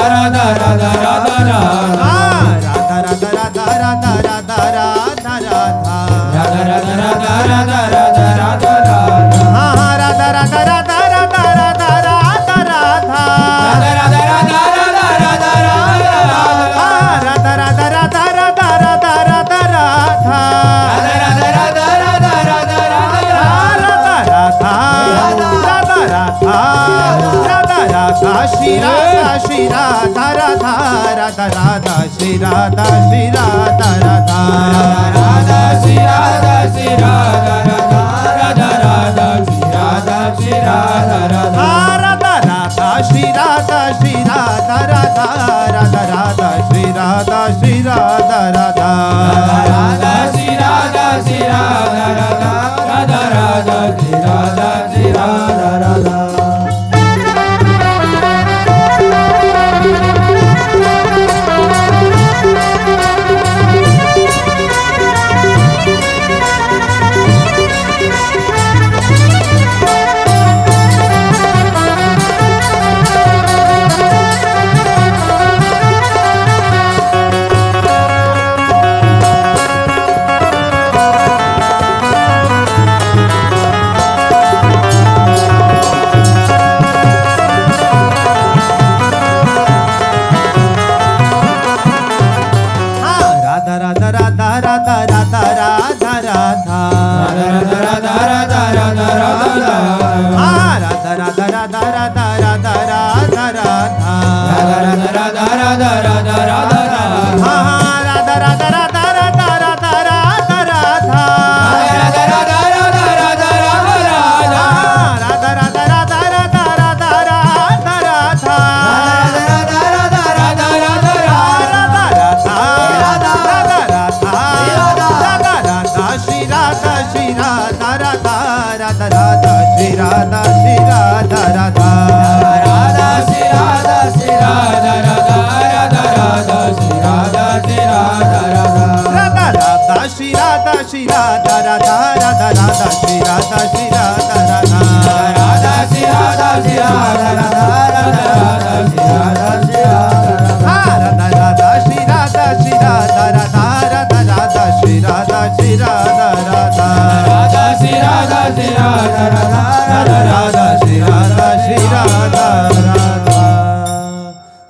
राधा राधा राधा राधा राधा राधा राधा राधा राधा राधा राधा राधा राधा राधा राधा राधा राधा हाँ राधा राधा राधा राधा राधा राधा राधा राधा राधा राधा राधा राधा राधा राधा राधा राधा राधा राधा राधा श्री राधा श्री राधा राधा राधा राधा श्री राधा श्री राधा राधा राधा श्री राधा श्री राधा राधा राधा राधा श्री राधा श्री राधा राधा राधा राधा श्री राधा श्री राधा राधा राधा राधा श्री राधा श्री राधा राधा राधा श्री राधा श्री राधा राधा राधा राधा श्री राधा श्री राधा राधा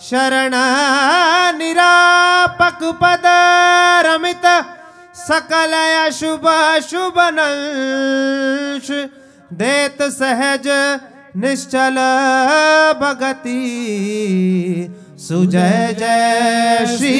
शरण निरापक पद रमित सकल अशुभ शुभ नंश देत सहज निश्चल भगति सुजय जय श्री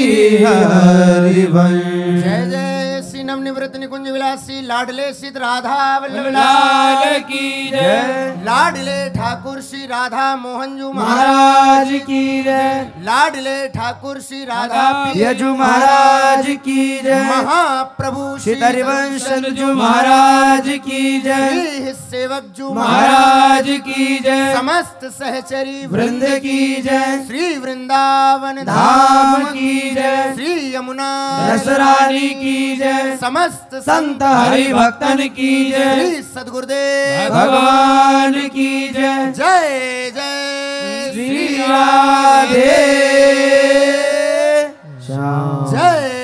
हरिवंश। जय जय श्री नवनिवृत्त निकुंज विलासी लाडले सिद्ध राधा वल्लभ लाल की जय। लाडले ठाकुर श्री राधा मोहनजू महाराज की जय। लाडले ठाकुर श्री राधा पियजू महाराज की जय। महाप्रभु श्री हरिवंशजू महाराज की जय। श्री सेवक जू महाराज की जय। समस्त सहचरी वृंद की जय। श्री वृंदावन धाम की जय। श्री यमुना रसरानी की जय। समस्त संत हरि भक्तन की जय। श्री सद्गुरुदेव भगवान की जय। जय जय श्री राधे जय